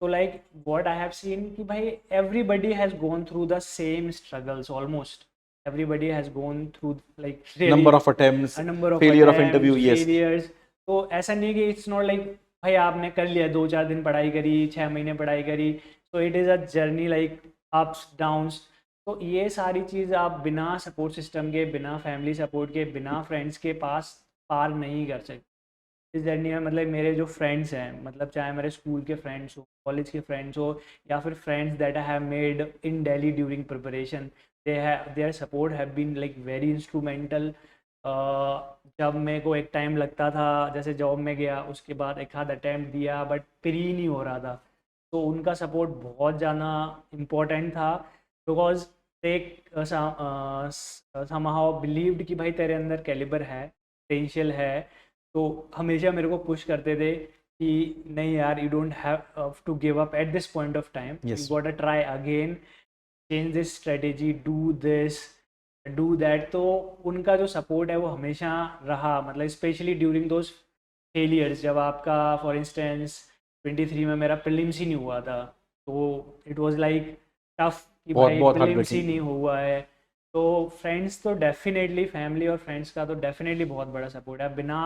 तो like what I have seen कि भाई everybody has gone through the same struggles, almost everybody has gone through like number of attempts, a number of failure of attempts, interview, yes. failures। तो ऐसा नहीं है कि इट्स नॉट लाइक भाई आपने कर लिया, 2-4 दिन पढ़ाई करी, 6 महीने पढ़ाई करी। तो it is a journey like ups downs. तो ये सारी चीज़ आप बिना सपोर्ट सिस्टम के, बिना फैमिली सपोर्ट के, बिना फ्रेंड्स के पास पार नहीं कर सकते। इस जर्नी में मतलब मेरे जो फ्रेंड्स हैं, मतलब चाहे मेरे स्कूल के फ्रेंड्स हो, कॉलेज के फ्रेंड्स हो, या फिर friends that I have made in Delhi during preparation, their support have been like very instrumental. जब मेरे को एक टाइम लगता था, जैसे जॉब में गया उसके बाद एक आध अटैम्प्ट दिया बट फिर ही नहीं हो रहा था, तो उनका सपोर्ट बहुत ज़्यादा इम्पोर्टेंट था। बिकॉज टेक समहाउ बिलीव्ड कि भाई तेरे अंदर कैलिबर है, पोटेंशियल है। तो हमेशा मेरे को पुश करते थे कि नहीं यार, you don't have to give up at this point of time, you Yes. Got try again, change this strategy, do this, do that. तो उनका जो सपोर्ट है वो हमेशा रहा, मतलब स्पेशली ड्यूरिंग दोज फेलियर्स, जब आपका फॉर इंस्टेंस 23 में मेरा प्रीलिम्स ही नहीं हुआ था, तो इट वाज लाइक टफ कि बहुत भाई बहुत प्रीलिम्स ही हार्ट नहीं हुआ है। तो फ्रेंड्स तो डेफिनेटली, फैमिली और फ्रेंड्स का तो डेफिनेटली बहुत बड़ा सपोर्ट है। बिना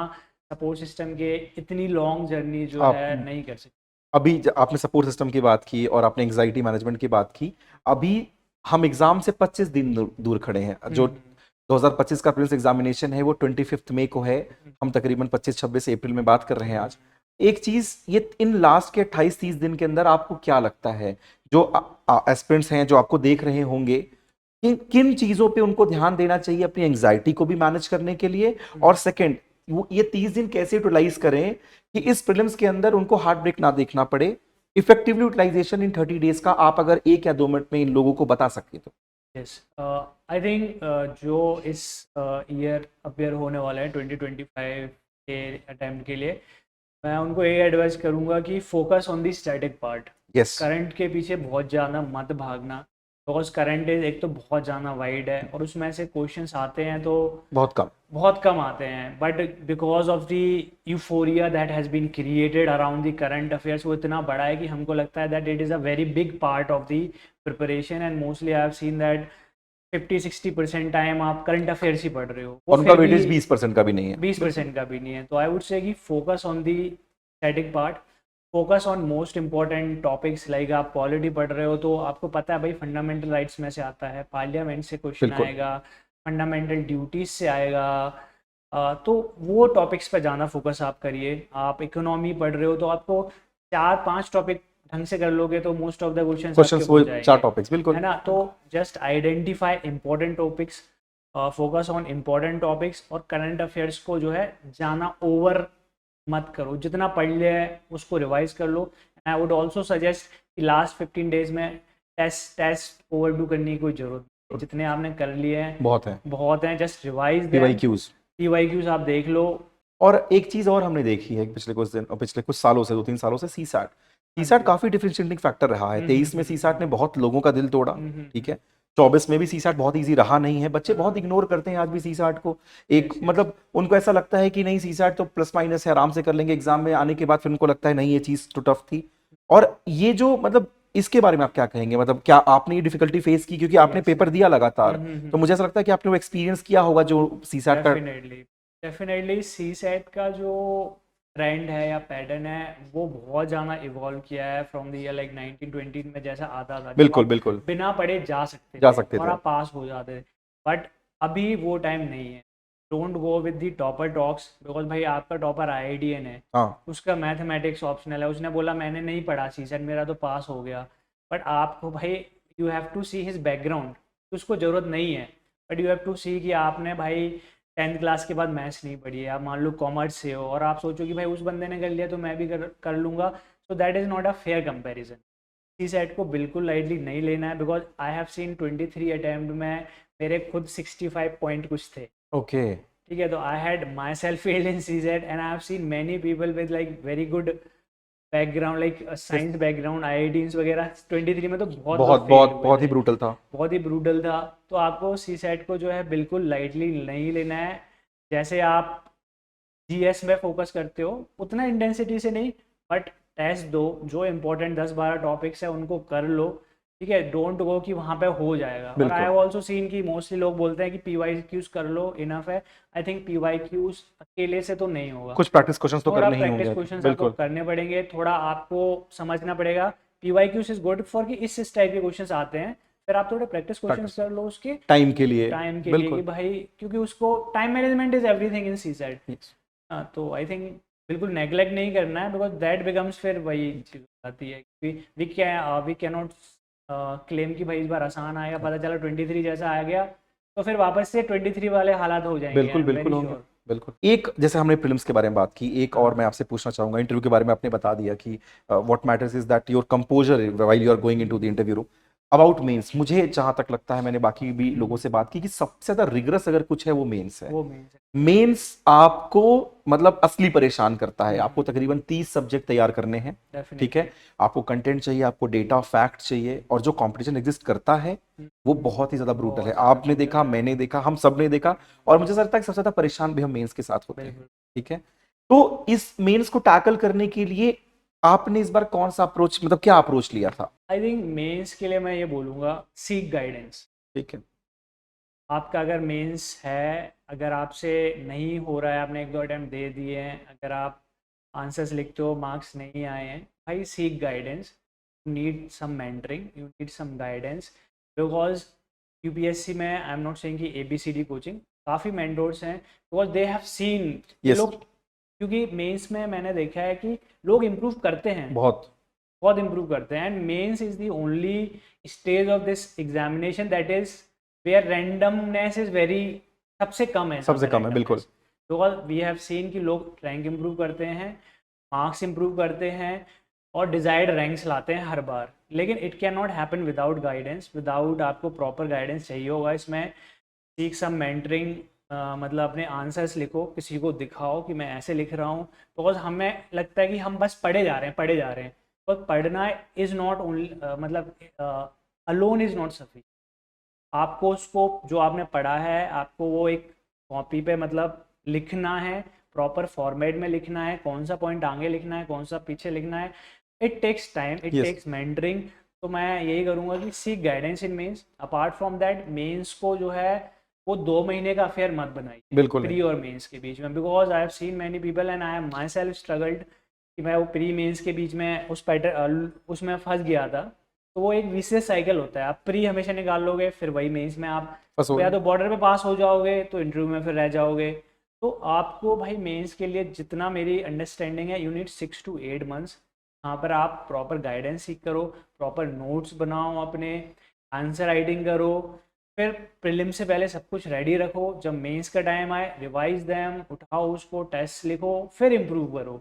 सपोर्ट सिस्टम के इतनी लॉन्ग जर्नी जो आप है नहीं कर सकते। अभी आपने सपोर्ट सिस्टम की बात की और आपने एंग्जाइटी मैनेजमेंट की बात की। अभी हम एग्जाम से 25 दिन दूर खड़े हैं। जो 2025 का प्रीलिम्स एग्जामिनेशन है वो 25 मई को है। हम तकरीबन 25-26 अप्रैल में बात कर रहे हैं आज। एक चीज, ये इन लास्ट के 28-30 दिन के अंदर आपको क्या लगता है, जो एस्पिरेंट्स हैं जो आपको देख रहे होंगे, किन किन चीजों पे उनको ध्यान देना चाहिए अपनी एंग्जाइटी को भी मैनेज करने के लिए? और सेकंड, वो ये 30 दिन कैसे यूटिलाइज करें कि इस प्रीलिम्स के अंदर उनको हार्ट ब्रेक ना देखना पड़े? इफेक्टिवली यूटिलाइजेशन इन 30 डेज का आप अगर 1 या 2 मिनट में इन लोगों को बता सकते तो। यस, आई थिंक जो इस ईयर अपियर होने वाला है 2025 के अटैम्प्ट के लिए, मैं उनको ये एडवाइस करूँगा कि focus on the static part. Yes, current के पीछे बहुत ज़्यादा मत भागना, बिकॉज करंट इज एक तो बहुत ज़्यादा वाइड है और उसमें से क्वेश्चंस आते हैं तो बहुत कम आते हैं। But because of the euphoria that has been created around the current affairs, वो इतना बड़ा है कि हमको लगता है that it is a very big part of the preparation. And mostly I have seen that 50-60% time आप करंट अफेयर्स ही पढ़ रहे हो, वो उनका फिर वेटेज भी 20% का भी नहीं है। 20% का भी नहीं है। तो आई वुड से कि focus on the static part, focus on most important topics. Like आप पॉलिटी पढ़ रहे हो तो आपको पता है भाई फंडामेंटल राइट्स में से आता है, पार्लियामेंट से क्वेश्चन बिल्कुल। आएगा, फंडामेंटल ड्यूटीज से आएगा। तो वो टॉपिक्स पे ज़्यादा फोकस आप करिए। आप इकोनॉमी पढ़ रहे हो तो आपको 4-5 टॉपिक ढंग से कर लोगे तो मोस्ट ऑफ द क्वेश्चंस आपके वो हो 4 जाएंगे, टॉपिक्स, बिल्कुल है ना। तो just identify important topics, focus on important topics, और करंट अफेयर्स को जो है जाना ओवर मत करो, जितना पढ़ लिया है उसको रिवाइज कर लो। And I would also suggest कि लास्ट 15 डेज में टेस्ट ओवरडू करने की कोई ज़रूरत नहीं, जितने आपने कर लिए हैं बहुत हैं, just revise them. PYQs। PYQs आप देख लो। और एक चीज और हमने देखी है पिछले कुछ दिन, पिछले कुछ सालों से, 2-3 सालों से, सीसैट हाँ सीसैट जी। काफी डिफरेंशिएटिंग फैक्टर रहा है। 23 में सीसैट ने बहुत लोगों का दिल तोड़ा, हम्म। ठीक है। 24 में भी सीसैट बहुत इजी रहा नहीं है, बच्चे बहुत इग्नोर करते हैं आज भी सीसैट को। एक Yes, yes. मतलब उनको ऐसा लगता है कि नहीं सीसैट तो प्लस माइनस है, आराम से कर लेंगे, एग्जाम में आने के बाद फिर उनको लगता है नहीं ये चीज तो टफ थी। और ये जो मतलब इसके बारे में आप क्या कहेंगे, मतलब क्या आपने ये डिफिकल्टी फेस की, क्योंकि आपने Yes. पेपर दिया लगातार, हम्म। तो मुझे ऐसा लगता है कि आपने वो एक्सपीरियंस किया होगा जो सीसैट का। डेफिनेटली डेफिनेटली सी सेट का जो ट्रेंड है या पैटर्न है वो बहुत ज़्यादा इवॉल्व किया है फ्रॉम द ईयर लाइक 1920 में जैसा आता था, जब बिल्कुल आप बिल्कुल बिना पढ़े जा सकते जा थे सकते और थे। आप पास हो जाते थे। बट अभी वो टाइम नहीं है। Don't go with the topper talks, because भाई आपका टॉपर IITN है, हाँ उसका मैथमेटिक्स ऑप्शनल है, उसने बोला मैंने नहीं पढ़ा सी सेट मेरा तो पास हो गया। बट आपको भाई you have to see his background, उसको ज़रूरत नहीं है। But you have to see कि आपने भाई 10th क्लास के बाद मैथ्स नहीं पढ़ी है, आप मान लो कॉमर्स से हो और आप सोचो कि भाई उस बंदे ने कर लिया तो मैं भी कर लूँगा। So that is not a fair comparison. CSAT को बिल्कुल लाइटली नहीं लेना है, because I have seen 23 attempt में मेरे खुद 65 पॉइंट कुछ थे, ओके। ठीक है। तो I had myself failed in CSAT and I have seen many people with like very good background, like science background, IITs वगैरह 23 में तो बहुत लोग बहुत फेल बहुत हुए बहुत ही थे, ब्रूटल था। बहुत ही ब्रूटल था। तो आपको सी सेट को जो है बिल्कुल लाइटली नहीं लेना है। जैसे आप GS में फोकस करते हो उतना इंटेंसिटी से नहीं, बट टेस्ट दो, जो इंपॉर्टेंट 10-12 टॉपिक्स है उनको कर लो, ठीक है। डोंट गो कि वहाँ पे हो जाएगा। और आई बिल्कुल। हैव ऑल्सो सीन कि मोस्टली लोग बोलते हैं कि PYQs कर लो इनफ है। आई थिंक PYQs अकेले से तो नहीं होगा, कुछ प्रैक्टिस क्वेश्चंस तो थोड़ा करने ही प्रैक्टिस होंगे। क्वेश्चंस आपको बिल्कुल। करने पड़ेंगे, थोड़ा आपको समझना पड़ेगा। PYQs इज गुड फॉर कि इस टाइप के क्वेश्चंस आते हैं, फिर आप थोड़े प्रैक्टिस क्वेश्चंस प्रैक्टिस कर लो उसके टाइम के लिए। टाइम के लिए कि बिल्कुल। भाई, क्योंकि उसको time management is everything in CSAT. Yes. हाँ, तो आई थिंक बिल्कुल नेग्लेक्ट नहीं करना है, बिकॉज दैट बिकम्स फिर वही चीज़ आती है कि वी कैन नॉट क्लेम कि भाई इस बार आसान आएगा, पता चला 23 जैसा आ गया तो फिर वापस से 23 वाले हालात हो जाएंगे। आई बिल्कुल एम बिल्कुल वेरी होंगे। श्योर। बिल्कुल। एक जैसे हमने प्रीलिम्स के बारे में बात की, एक और मैं आपसे पूछना चाहूंगा, इंटरव्यू के बारे में आपने बता दिया कि what matters is that your composure while you are going into the interview room. About mains, मुझे जहां तक लगता है, मैंने बाकी भी लोगों से बात की कि सबसे ज्यादा रिगरस अगर कुछ है वो मेंस है। वो मेन से मेंस आपको मतलब असली परेशान करता है। आपको तकरीबन 30 सब्जेक्ट तैयार करने हैं, ठीक डेफिनेटली। है। आपको कंटेंट चाहिए, आपको डेटा फैक्ट चाहिए, और जो कंपटीशन एग्जिस्ट करता है वो बहुत ही ज्यादा ब्रूटल है। बहुत ज़्यादा आपने देखा, मैंने देखा, हम सब ने देखा। और मुझे लगता है कि सबसे ज्यादा परेशान भी हम मेंस के साथ होते हैं, बिल्कुल। ठीक है। तो इस मेंस को टैकल करने के लिए आपने इस बार कौन सा अप्रोच, मतलब क्या अप्रोच लिया था? आई थिंक मेंस के लिए मैं ये बोलूँगा, सीक गाइडेंस। ठीक है। आपका अगर मेंस है, अगर आपसे नहीं हो रहा है, आपने 1-2 अटैम्प्ट दे दिए हैं, अगर आप आंसर्स लिखते हो मार्क्स नहीं आए हैं, भाई seek guidance. You need some mentoring, you need some guidance, because UPSC में आई एम नॉट सेइंग कि ABCD कोचिंग, काफ़ी मेंटोर्स हैं, बिकॉज दे हैव सीन ये यस। लोग। क्योंकि मेंस में मैंने देखा है कि लोग इम्प्रूव करते हैं, बहुत। बहुत इम्प्रूव करते हैं। And mains is the only stage of this examination that is where randomness is very, सबसे कम है जहाँ सबसे पे कम है, बिल्कुल। Randomness. Because we have seen कि लोग रैंक इम्प्रूव करते हैं, मार्क्स इम्प्रूव करते हैं और डिज़ायर्ड रैंक्स लाते हैं हर बार। लेकिन it can not happen without guidance, without आपको प्रॉपर गाइडेंस चाहिए होगा इसमें। सीख सम मेंटरिंग, मतलब अपने आंसर्स लिखो, किसी को दिखाओ कि मैं ऐसे लिख रहा हूँ। बिकॉज हमें लगता है कि हम बस पढ़े जा रहे हैं, पढ़े जा रहे हैं, पर पढ़ना इज़ नॉट ओनली, मतलब अलोन इज़ नॉट सफिशिएंट। आपको उसको जो आपने पढ़ा है आपको वो एक कॉपी पे मतलब लिखना है, प्रॉपर फॉर्मेट में लिखना है, कौन सा पॉइंट आगे लिखना है, कौन सा पीछे लिखना है। It takes time, it yes. Takes mentoring. तो मैं यही करूँगा कि seek guidance in mains. Apart from that, mains को जो है वो 2 महीने का अफेयर मत बनाइए बिल्कुल नहीं। प्री और मेंस के बीच में, because I have seen many people and I have my self struggled कि मैं वो प्री मेंस के बीच में उस पैटर्न उसमें फंस गया था। तो वो एक विशेष साइकिल होता है, आप प्री हमेशा निकाल लोगे, फिर वही मेंस में आप बस हो या गया। तो बॉर्डर पे पास हो जाओगे तो इंटरव्यू में फिर रह जाओगे। तो आपको भाई मेंस के लिए जितना मेरी अंडरस्टैंडिंग है, यू नीड 6 to 8 months। यहाँ पर आप प्रॉपर गाइडेंस सीख करो, प्रॉपर नोट्स बनाओ, अपने आंसर राइटिंग करो, फिर प्रीलिम से पहले सब कुछ रेडी रखो, जब मेंस का टाइम आए रिवाइज देम, उठाओ उसको, टेस्ट लिखो, फिर इम्प्रूव करो।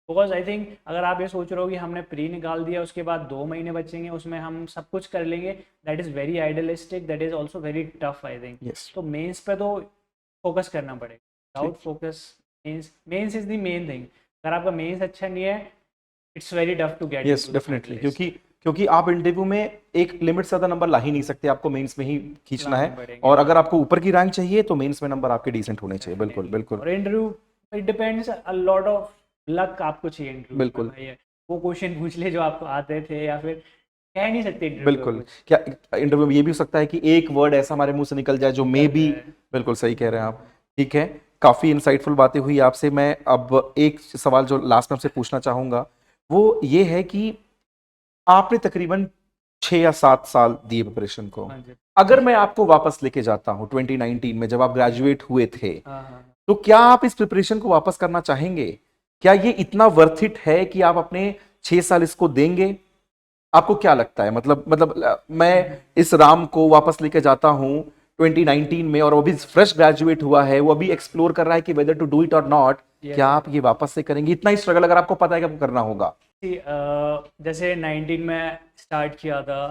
बिकॉज आई थिंक अगर आप ये सोच रहे हो कि हमने प्री निकाल दिया उसके बाद 2 महीने बचेंगे उसमें हम सब कुछ कर लेंगे, that is very idealistic, that is also very tough I think. Yes तो मेंस पे तो फोकस करना पड़ेगा, ठीक without focus mains is the main thing. अगर आपका मेंस अच्छा नहीं है, it's very tough to get yes into the definitely, finalist. क्योंकि आप इंटरव्यू में एक लिमिट से ज्यादा नंबर ला ही नहीं सकते, आपको मेंस में ही खींचना लाने है। पड़ेंगे और अगर आपको ऊपर की रैंक चाहिए तो मेंस में नंबर आपके डिसेंट होने चाहिए। बिल्कुल डेफिनेटली। बिल्कुल और interview it depends a lot of luck आपको चाहिए इंटरव्यू में बिल्कुल भाई। वो क्वेश्चन पूछ ले जो आपको आते थे, या फिर कह नहीं सकते इंटरव्यू में बिल्कुल। कुछ क्या इंटरव्यू में ये भी हो सकता है कि एक वर्ड ऐसा हमारे मुंह से निकल जाए जो मे निकल बी। जाए। बिल्कुल सही कह रहे हैं आप। ठीक है, काफी इंसाइटफुल बातें हुई आपसे। मैं अब एक सवाल जो लास्ट में आपसे पूछना चाहूंगा वो ये है कि आपने तकरीबन 6 या 7 साल दिए प्रिपरेशन को। हाँ जी। अगर मैं आपको वापस लेके जाता हूँ 2019 में जब आप ग्रेजुएट हुए थे, हाँ हाँ। तो क्या आप इस प्रिपरेशन को वापस करना चाहेंगे? क्या ये इतना वर्थ इट है कि आप अपने 6 साल इसको देंगे? आपको क्या लगता है? मैं इस राम को वापस लेके जाता हूँ 2019 में और वो अभी फ्रेश ग्रेजुएट हुआ है, वो अभी एक्सप्लोर कर रहा है कि वेदर टू डू इट और नॉट। Yes, क्या yes. आप ये वापस से करेंगे इतना ही स्ट्रगल अगर आपको पता है कि आपको करना होगा? जैसे 19 में स्टार्ट किया था,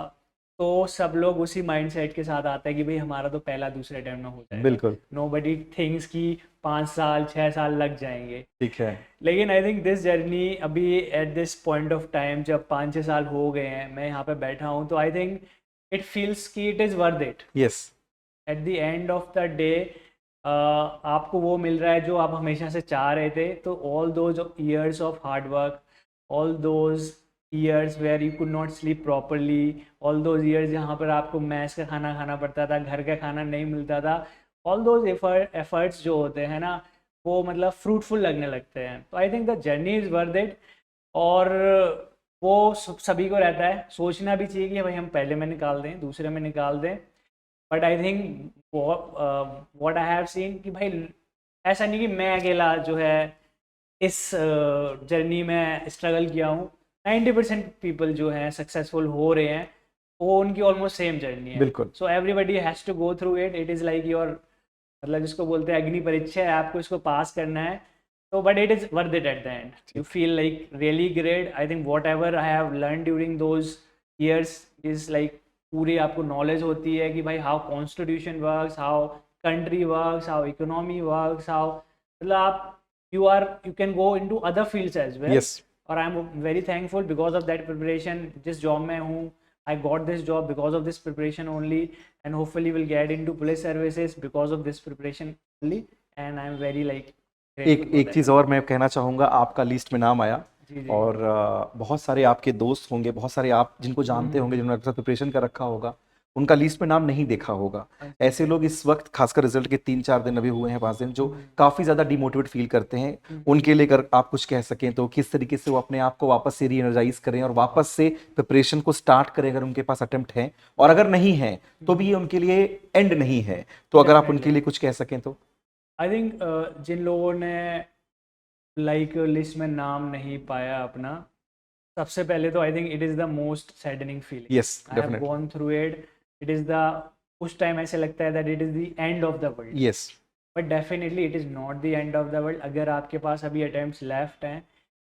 तो सब लोग उसी माइंडसेट के साथ आते हैं कि भाई हमारा तो पहला दूसरे अटेम्प्ट में हो जाएगा। बिल्कुल नोबडी थिंक्स कि 5 साल 6 साल लग जाएंगे। ठीक है। लेकिन आई थिंक दिस जर्नी अभी eight this point of time जब 5-6 साल हो गए हैं, मैं यहाँ पे बैठा हूँ, तो आई थिंक इट फील्स कि it is worth it. Yes at the end of the day आपको वो मिल रहा है जो आप हमेशा से चाह रहे थे। तो all those years of hard work, all those years where you could not sleep properly, all those years जहाँ पर आपको मैस का खाना खाना पड़ता था, घर का खाना नहीं मिलता था, ऑल दोज एफर्ट्स जो होते हैं ना, वो मतलब फ्रूटफुल लगने लगते हैं। तो I think the journey is worth it. और वो सभी को रहता है, सोचना भी चाहिए कि भाई हम पहले में निकाल दें, दूसरे में निकाल दें। But I think what I have seen कि भाई ऐसा नहीं कि मैं अकेला जो है इस जर्नी में स्ट्रगल किया हूँ। 90% पीपल जो हैं सक्सेसफुल हो रहे हैं, वो उनकी ऑलमोस्ट सेम जर्नी है। बिल्कुल so everybody has to go through it. It is like your, मतलब जिसको बोलते हैं अग्नि परीक्षा है, आपको इसको पास करना है। तो but it is worth it at the end. You feel like really great. I think what ever I have learn during those years is like, पूरी आपको नॉलेज होती है कि भाई how constitution works, how country works, how economy works, how मतलब आप you can go into other fields as well. Yes और I am very thankful because of that preparation. जिस जॉब में हूँ, I got this job because of this preparation only, and hopefully will get into police services because of this preparation only. And I am very like एक चीज और मैं कहना चाहूंगा, आपका लिस्ट में नाम आया जी जी। और बहुत सारे आपके दोस्त होंगे, बहुत सारे आप जिनको जानते होंगे, जिन्होंने आपके साथ प्रिपरेशन कर रखा होगा, उनका लिस्ट में नाम नहीं देखा होगा। ऐसे लोग इस वक्त, खासकर रिजल्ट के 3-4 दिन अभी हुए हैं, 5 दिन, जो काफी ज्यादा डिमोटिवेट फील करते हैं, उनके लिए अगर आप कुछ कह सकें तो किस तरीके से वो अपने आप को वापस से री एनर्जाइज करें और वापस से प्रिपरेशन को स्टार्ट करें अगर उनके पास अटेम्प्ट है, और अगर नहीं है तो भी ये उनके लिए एंड नहीं है। तो अगर आप उनके लिए कुछ कह सकें तो। आई थिंक जिन लोगों ने लाइक लिस्ट में नाम नहीं पाया अपना, सबसे पहले तो I think it is the most saddening feeling. Yes I have definitely gone through it. It is the, उस टाइम ऐसे लगता है that it is the end of the world. Yes but definitely it is not the end of the world. अगर आपके पास अभी attempts left हैं,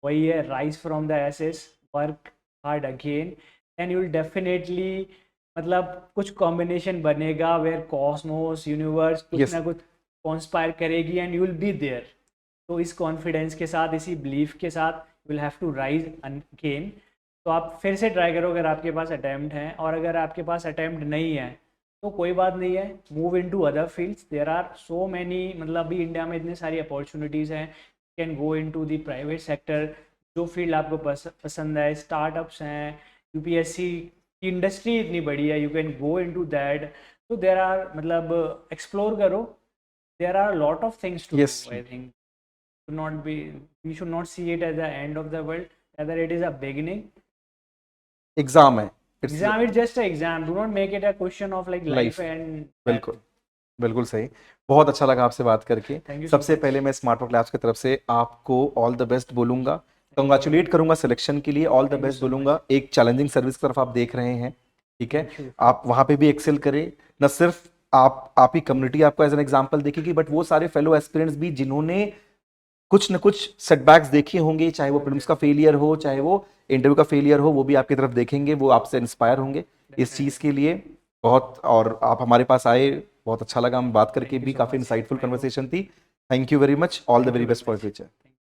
वही है rise from the ashes, work hard again, and you will definitely, मतलब कुछ combination बनेगा वेयर कॉस्मोस यूनिवर्स कुछ Yes. ना कुछ कॉन्स्पायर करेगी and you will be there. तो इस कॉन्फिडेंस के साथ, इसी बिलीफ के साथ you will have to rise again. तो आप फिर से ट्राई करो अगर आपके पास अटैम्प्ट हैं, और अगर आपके पास अटैम्प्ट नहीं है तो कोई बात नहीं है, move into other fields. There are so many, मतलब अभी इंडिया में इतनी सारी अपॉर्चुनिटीज़ हैं। Can go into the private sector, जो फील्ड आपको पसंद है, स्टार्टअप्स हैं, यूपीएससी की इंडस्ट्री इतनी बड़ी है, you can go into that. तो देर आर, मतलब एक्सप्लोर करो, there are lot of things to Yes. Do. I think not be, we should not see it as the end of the world, rather it is a beginning. Exam है, Exam is just an exam. Do not make it a question of like life Life. and death. बिल्कुल बिल्कुल सही। बहुत अच्छा लगा आपसे बात करके। Thank you so सबसे much. पहले मैं स्मार्ट वर्क लैब्स की तरफ से आपको ऑल द बेस्ट बोलूंगा, कंग्रेचुलेट करूंगा सिलेक्शन के लिए, all the Thank you best so बोलूंगा। एक चैलेंजिंग सर्विस की तरफ आप देख रहे हैं, ठीक है, Thank you. आप वहां पे भी एक्सेल करें, न सिर्फ आप ही कम्युनिटी आपको एज एन एग्जांपल देखेगी, बट वो सारे फेलो एस्पिरेंट्स भी जिन्होंने कुछ न कुछ सेटबैक्स देखे होंगे, चाहे वो प्रीलिम्स का फेलियर हो, चाहे वो इंटरव्यू का फेलियर हो, वो भी आपकी तरफ देखेंगे, वो आपसे इंस्पायर होंगे इस चीज़ के लिए। बहुत, और आप हमारे पास आए, बहुत अच्छा लगा, हम बात करके भी, काफ़ी इंसाइटफुल कन्वर्सेशन थी। Thank you very much, all the very best for future.